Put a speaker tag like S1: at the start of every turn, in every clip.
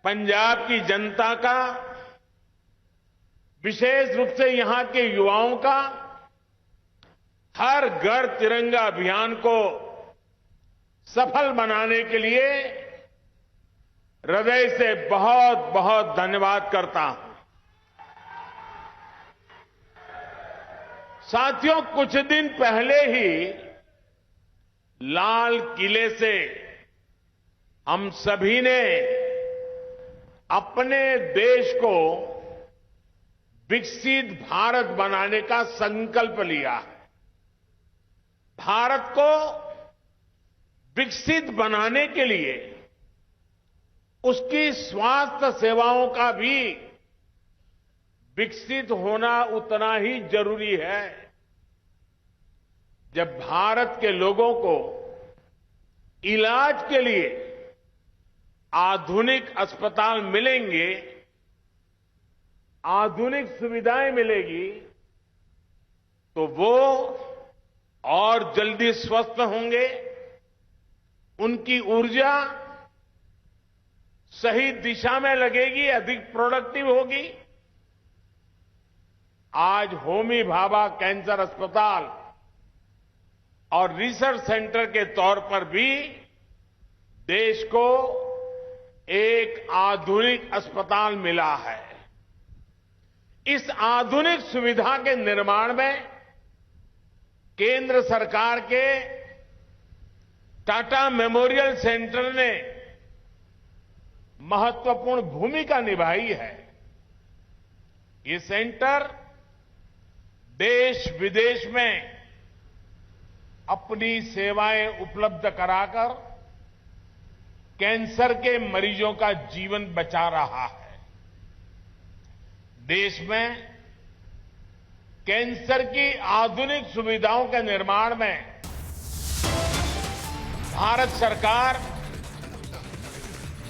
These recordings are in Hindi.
S1: पंजाब की जनता का, विशेष रूप से यहां के युवाओं का हर घर तिरंगा अभियान को सफल बनाने के लिए हृदय से बहुत बहुत धन्यवाद करता हूं। साथियों, कुछ दिन पहले ही लाल किले से हम सभी ने अपने देश को विकसित भारत बनाने का संकल्प लिया है। भारत को विकसित बनाने के लिए उसकी स्वास्थ्य सेवाओं का भी विकसित होना उतना ही जरूरी है। जब भारत के लोगों को इलाज के लिए आधुनिक अस्पताल मिलेंगे, आधुनिक सुविधाएं मिलेगी, तो वो और जल्दी स्वस्थ होंगे, उनकी ऊर्जा सही दिशा में लगेगी, अधिक प्रोडक्टिव होगी। आज होमी भाभा कैंसर अस्पताल और रिसर्च सेंटर के तौर पर भी देश को एक आधुनिक अस्पताल मिला है। इस आधुनिक सुविधा के निर्माण में केंद्र सरकार के टाटा मेमोरियल सेंटर ने महत्वपूर्ण भूमिका निभाई है। ये सेंटर देश विदेश में अपनी सेवाएं उपलब्ध कराकर कैंसर के मरीजों का जीवन बचा रहा है। देश में कैंसर की आधुनिक सुविधाओं के निर्माण में भारत सरकार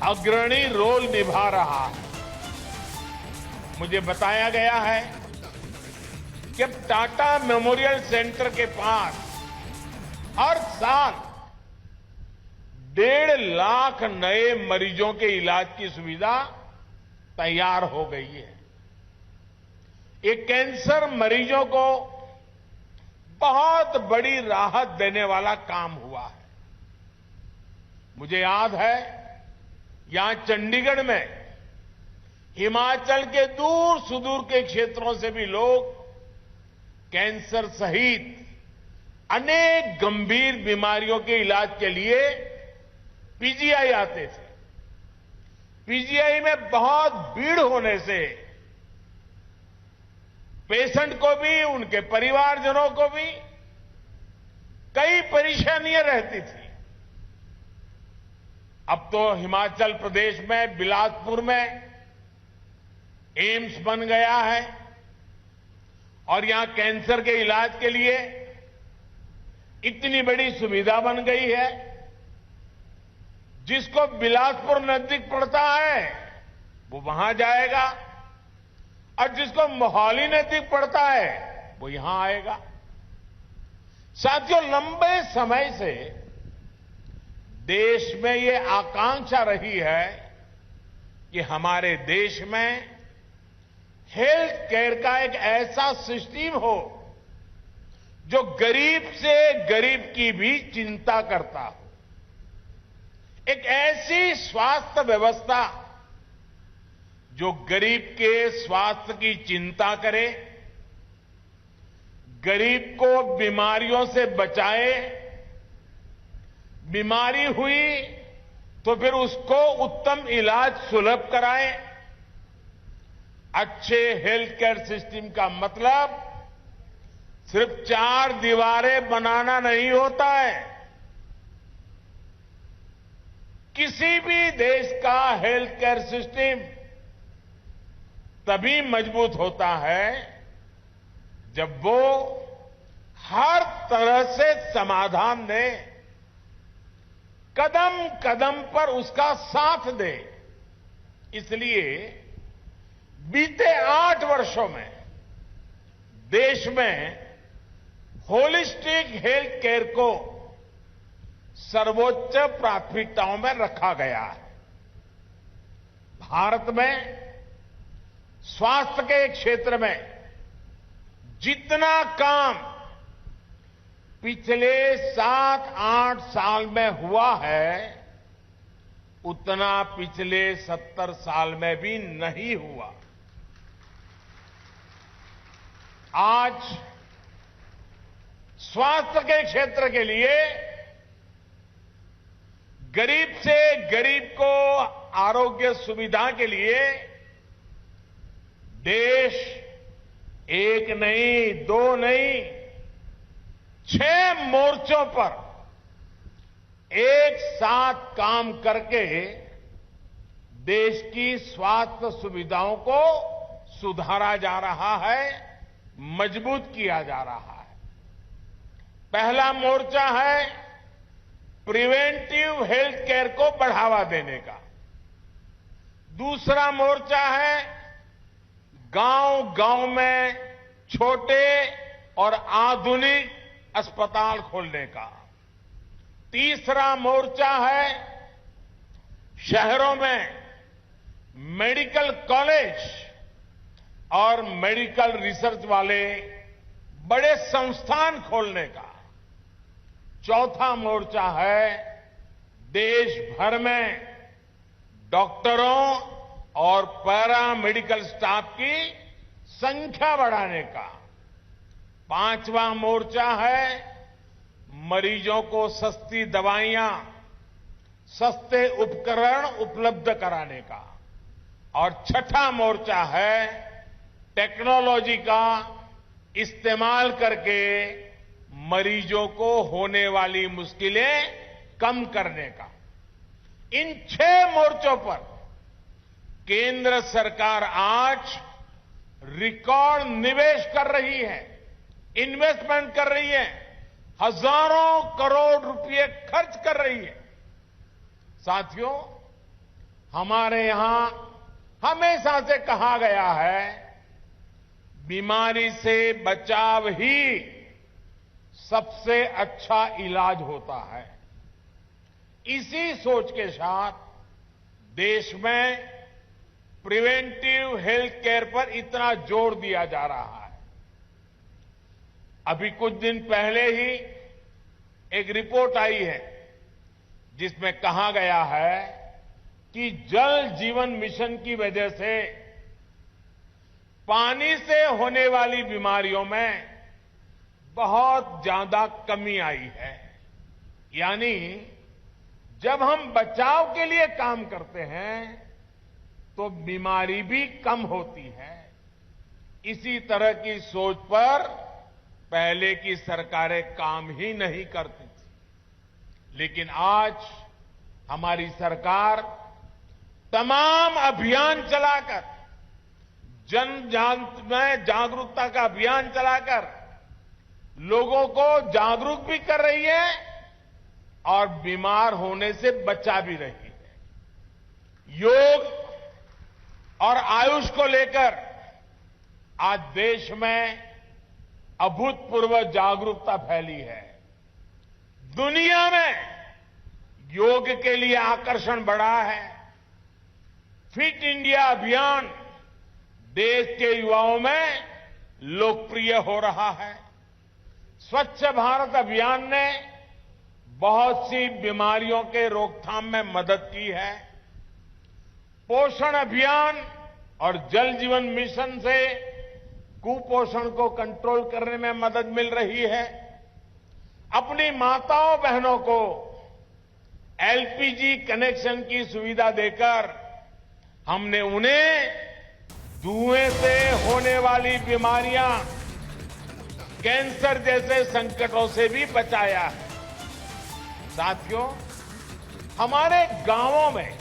S1: अग्रणी रोल निभा रहा है। मुझे बताया गया है कि अब टाटा मेमोरियल सेंटर के पास हर साल 1.5 लाख नए मरीजों के इलाज की सुविधा तैयार हो गई है। ये कैंसर मरीजों को बहुत बड़ी राहत देने वाला काम हुआ है। मुझे याद है, यहां चंडीगढ़ में हिमाचल के दूर सुदूर के क्षेत्रों से भी लोग कैंसर सहित अनेक गंभीर बीमारियों के इलाज के लिए पीजीआई आते थे। पीजीआई में बहुत भीड़ होने से पेशेंट को भी, उनके परिवारजनों को भी कई परेशानियां रहती थी। अब तो हिमाचल प्रदेश में बिलासपुर में एम्स बन गया है और यहां कैंसर के इलाज के लिए इतनी बड़ी सुविधा बन गई है। जिसको बिलासपुर नजदीक पड़ता है वो वहां जाएगा और जिसको मोहाली नजदीक पड़ता है वो यहां आएगा। साथियों, लंबे समय से देश में ये आकांक्षा रही है कि हमारे देश में हेल्थ केयर का एक ऐसा सिस्टम हो जो गरीब से गरीब की भी चिंता करता हो। एक ऐसी स्वास्थ्य व्यवस्था जो गरीब के स्वास्थ्य की चिंता करे, गरीब को बीमारियों से बचाए, बीमारी हुई तो फिर उसको उत्तम इलाज सुलभ कराए। अच्छे हेल्थ केयर सिस्टम का मतलब सिर्फ 4 दीवारें बनाना नहीं होता है। किसी भी देश का हेल्थ केयर सिस्टम तभी मजबूत होता है जब वो हर तरह से समाधान दे, कदम कदम पर उसका साथ दे। इसलिए बीते 8 वर्षों में देश में होलिस्टिक हेल्थ केयर को सर्वोच्च प्राथमिकताओं में रखा गया है। भारत में स्वास्थ्य के क्षेत्र में जितना काम पिछले 7-8 साल में हुआ है उतना पिछले 70 साल में भी नहीं हुआ। आज स्वास्थ्य के क्षेत्र के लिए गरीब से गरीब को आरोग्य सुविधा के लिए देश एक नहीं, दो नहीं, 6 मोर्चों पर एक साथ काम करके देश की स्वास्थ्य सुविधाओं को सुधारा जा रहा है, मजबूत किया जा रहा है। पहला मोर्चा है प्रिवेंटिव हेल्थ केयर को बढ़ावा देने का। दूसरा मोर्चा है गांव-गांव में छोटे और आधुनिक अस्पताल खोलने का। तीसरा मोर्चा है शहरों में मेडिकल कॉलेज और मेडिकल रिसर्च वाले बड़े संस्थान खोलने का। चौथा मोर्चा है देश भर में डॉक्टरों और पैरामेडिकल स्टाफ की संख्या बढ़ाने का। पांचवा मोर्चा है मरीजों को सस्ती दवाइयां, सस्ते उपकरण उपलब्ध कराने का। और छठा मोर्चा है टेक्नोलॉजी का इस्तेमाल करके मरीजों को होने वाली मुश्किलें कम करने का। इन 6 मोर्चों पर केंद्र सरकार आज रिकॉर्ड निवेश कर रही है, इन्वेस्टमेंट कर रही है, हजारों करोड़ रुपए खर्च कर रही है। साथियों, हमारे यहां हमेशा से कहा गया है बीमारी से बचाव ही सबसे अच्छा इलाज होता है। इसी सोच के साथ देश में प्रिवेंटिव हेल्थ केयर पर इतना जोर दिया जा रहा है। अभी कुछ दिन पहले ही एक रिपोर्ट आई है जिसमें कहा गया है कि जल जीवन मिशन की वजह से पानी से होने वाली बीमारियों में बहुत ज्यादा कमी आई है। यानी जब हम बचाव के लिए काम करते हैं तो बीमारी भी कम होती है। इसी तरह की सोच पर पहले की सरकारें काम ही नहीं करती थी, लेकिन आज हमारी सरकार तमाम अभियान चलाकर, जागरूकता का अभियान चलाकर लोगों को जागरूक भी कर रही है और बीमार होने से बचा भी रही है। योग और आयुष को लेकर आज देश में अभूतपूर्व जागरूकता फैली है। दुनिया में योग के लिए आकर्षण बढ़ा है। फिट इंडिया अभियान देश के युवाओं में लोकप्रिय हो रहा है। स्वच्छ भारत अभियान ने बहुत सी बीमारियों के रोकथाम में मदद की है। पोषण अभियान और जल जीवन मिशन से कुपोषण को कंट्रोल करने में मदद मिल रही है। अपनी माताओं बहनों को एलपीजी कनेक्शन की सुविधा देकर हमने उन्हें धुएं से होने वाली बीमारियां, कैंसर जैसे संकटों से भी बचाया है। साथियों, हमारे गांवों में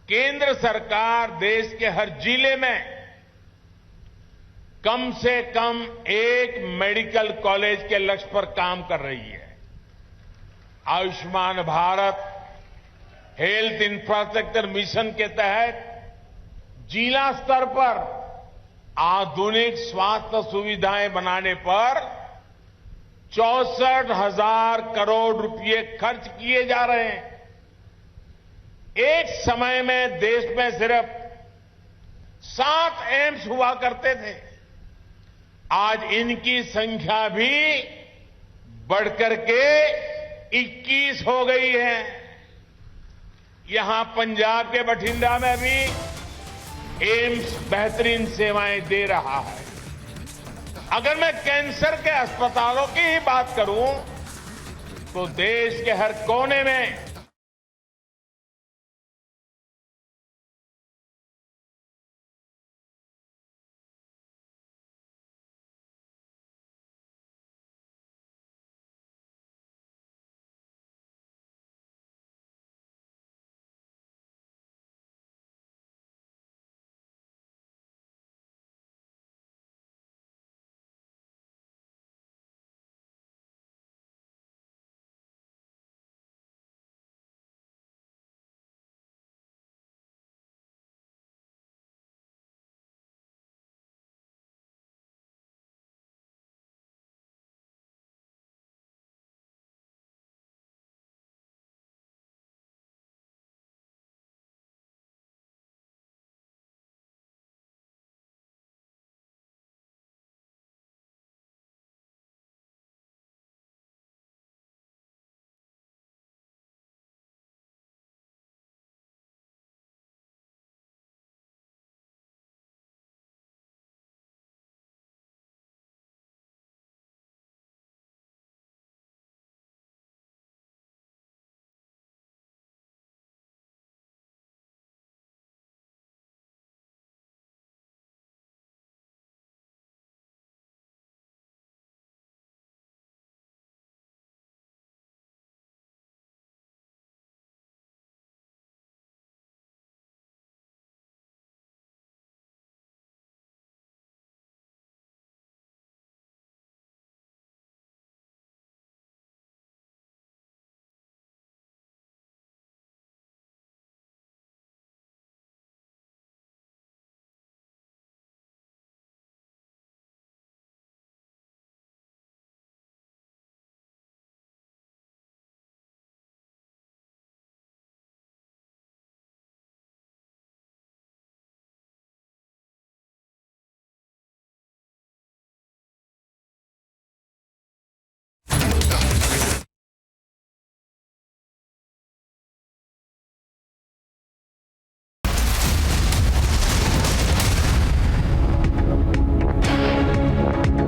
S1: केंद्र सरकार देश के हर जिले में कम से कम एक मेडिकल कॉलेज के लक्ष्य पर काम कर रही है। Ayushman Bharat health infrastructure mission के तहत जिला स्तर पर आधुनिक स्वास्थ्य सुविधाएं बनाने पर 64,000 करोड़ रुपए खर्च किए जा रहे हैं। एक समय में देश में सिर्फ 7 एम्स हुआ करते थे। आज इनकी संख्या भी बढ़कर के 21 हो गई है। यहां पंजाब के बठिंडा में भी एम्स बेहतरीन सेवाएं दे रहा है। अगर मैं कैंसर के अस्पतालों की ही बात करूं तो देश के हर कोने में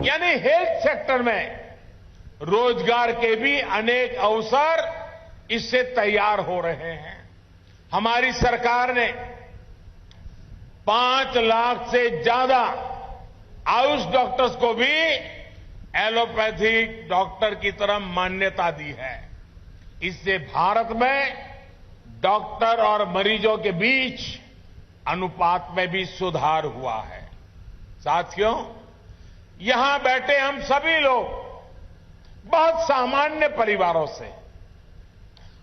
S1: यानी हेल्थ सेक्टर में रोजगार के भी अनेक अवसर इससे तैयार हो रहे हैं। हमारी सरकार ने 5 लाख से ज्यादा आयुष डॉक्टर्स को भी एलोपैथिक डॉक्टर की तरह मान्यता दी है। इससे भारत में डॉक्टर और मरीजों के बीच अनुपात में भी सुधार हुआ है। साथियों, यहां बैठे हम सभी लोग बहुत सामान्य परिवारों से,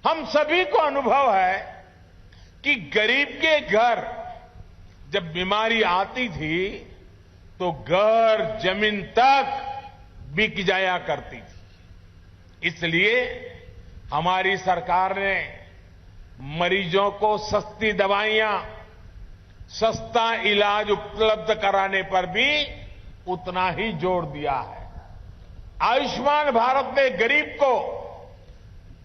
S1: हम सभी को अनुभव है कि गरीब के घर जब बीमारी आती थी तो घर जमीन तक बिक जाया करती थी। इसलिए हमारी सरकार ने मरीजों को सस्ती दवाइयां, सस्ता इलाज उपलब्ध कराने पर भी उतना ही जोर दिया है। आयुष्मान भारत ने गरीब को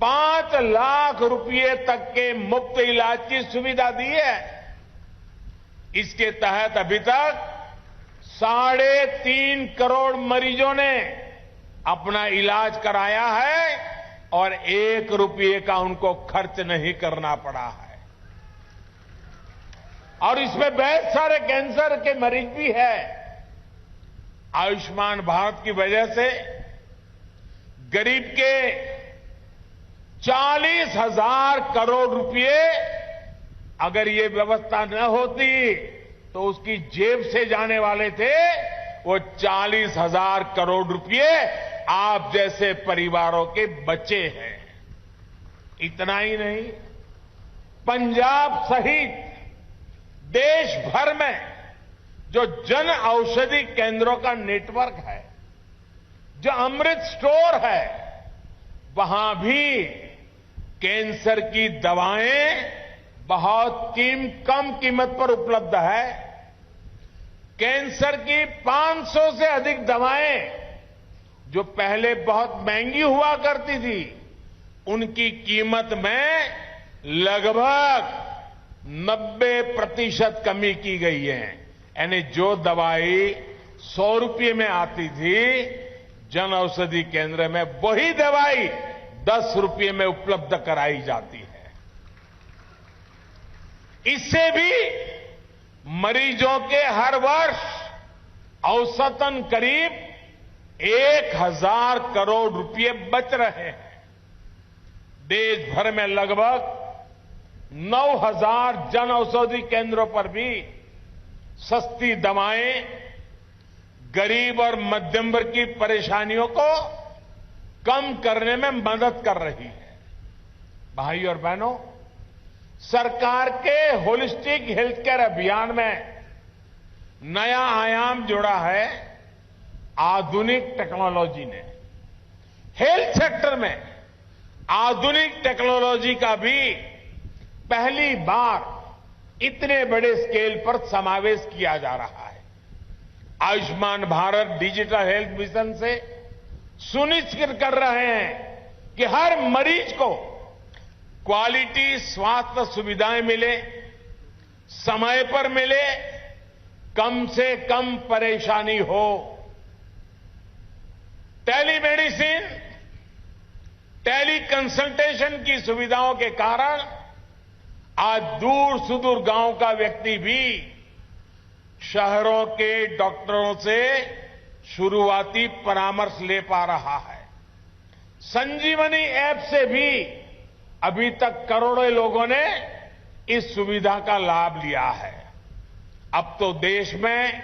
S1: 5 लाख रुपए तक के मुफ्त इलाज की सुविधा दी है। इसके तहत अभी तक 3.5 करोड़ मरीजों ने अपना इलाज कराया है और 1 रुपये का उनको खर्च नहीं करना पड़ा है। और इसमें बहुत सारे कैंसर के मरीज भी है। आयुष्मान भारत की वजह से गरीब के 40,000 करोड़ रुपए अगर ये व्यवस्था न होती तो उसकी जेब से जाने वाले थे वो 40,000 करोड़ रुपए आप जैसे परिवारों के बचे हैं। इतना ही नहीं, पंजाब सहित देश भर में जो जन औषधि केंद्रों का नेटवर्क है, जो अमृत स्टोर है, वहां भी कैंसर की दवाएं बहुत कम कीमत पर उपलब्ध है। कैंसर की 500 से अधिक दवाएं जो पहले बहुत महंगी हुआ करती थी, उनकी कीमत में लगभग 90% कमी की गई है। यानी जो दवाई 100 रुपये में आती थी जन औषधि केंद्र में, वही दवाई 10 रुपये में उपलब्ध कराई जाती है। इससे भी मरीजों के हर वर्ष औसतन करीब 1,000 करोड़ रुपए बच रहे हैं। देश भर में लगभग 9,000 जन औषधि केंद्रों पर भी सस्ती दवाएं गरीब और मध्यम वर्ग की परेशानियों को कम करने में मदद कर रही है। भाई और बहनों, सरकार के होलिस्टिक हेल्थ केयर अभियान में नया आयाम जोड़ा है आधुनिक टेक्नोलॉजी ने। हेल्थ सेक्टर में आधुनिक टेक्नोलॉजी का भी पहली बार इतने बड़े स्केल पर समावेश किया जा रहा है। Ayushman Bharat digital health mission से सुनिश्चित कर रहे हैं कि हर मरीज को क्वालिटी स्वास्थ्य सुविधाएं मिले, समय पर मिले, कम से कम परेशानी हो। टेलीमेडिसिन, टेली कंसल्टेशन की सुविधाओं के कारण आज दूर सुदूर गांव का व्यक्ति भी शहरों के डॉक्टरों से शुरुआती परामर्श ले पा रहा है। संजीवनी ऐप से भी अभी तक करोड़ों लोगों ने इस सुविधा का लाभ लिया है। अब तो देश में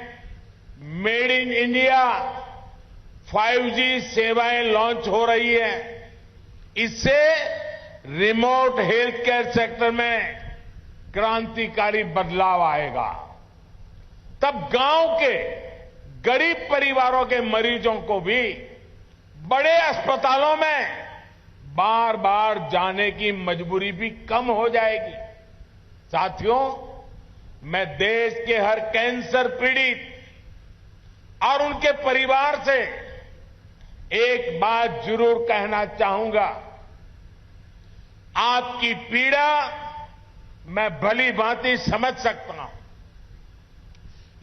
S1: मेड इन इंडिया 5G सेवाएं लॉन्च हो रही है। इससे रिमोट हेल्थ केयर सेक्टर में क्रांतिकारी बदलाव आएगा। तब गांव के गरीब परिवारों के मरीजों को भी बड़े अस्पतालों में बार बार जाने की मजबूरी भी कम हो जाएगी। साथियों, मैं देश के हर कैंसर पीड़ित और उनके परिवार से एक बात जरूर कहना चाहूंगा। आपकी पीड़ा मैं भली भांति समझ सकता हूं,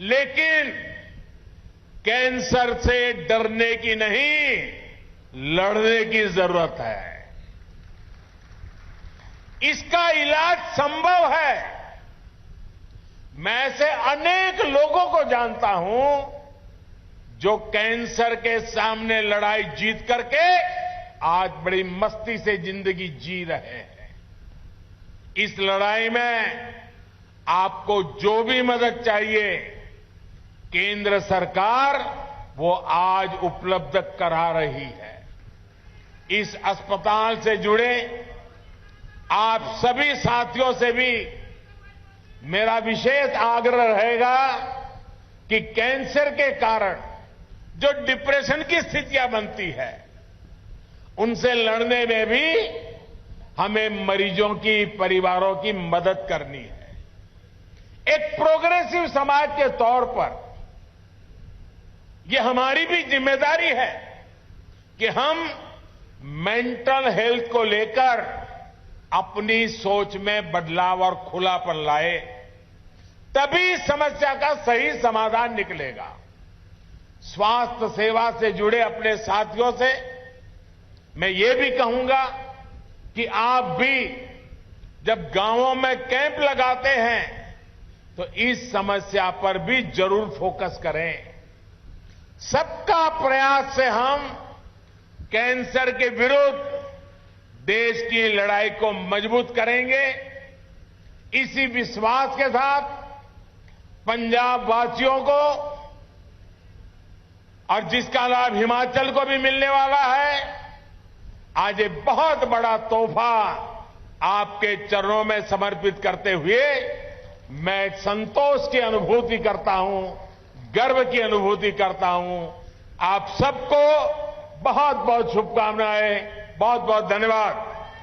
S1: लेकिन कैंसर से डरने की नहीं, लड़ने की जरूरत है। इसका इलाज संभव है। मैं ऐसे अनेक लोगों को जानता हूं जो कैंसर के सामने लड़ाई जीत करके आज बड़ी मस्ती से जिंदगी जी रहे हैं। इस लड़ाई में आपको जो भी मदद चाहिए, केंद्र सरकार वो आज उपलब्ध करा रही है। इस अस्पताल से जुड़े आप सभी साथियों से भी मेरा विशेष आग्रह रहेगा कि कैंसर के कारण जो डिप्रेशन की स्थितियां बनती है, उनसे लड़ने में भी हमें मरीजों की, परिवारों की मदद करनी है। एक प्रोग्रेसिव समाज के तौर पर यह हमारी भी जिम्मेदारी है कि हम मेंटल हेल्थ को लेकर अपनी सोच में बदलाव और खुलापन लाए, तभी समस्या का सही समाधान निकलेगा। स्वास्थ्य सेवा से जुड़े अपने साथियों से मैं ये भी कहूंगा कि आप भी जब गांवों में कैंप लगाते हैं तो इस समस्या पर भी जरूर फोकस करें। सबका प्रयास से हम कैंसर के विरुद्ध देश की लड़ाई को मजबूत करेंगे। इसी विश्वास के साथ पंजाब वासियों को और जिसका लाभ हिमाचल को भी मिलने वाला है, आज ये बहुत बड़ा तोहफा आपके चरणों में समर्पित करते हुए मैं संतोष की अनुभूति करता हूं, गर्व की अनुभूति करता हूं। आप सबको बहुत बहुत शुभकामनाएं, बहुत बहुत धन्यवाद।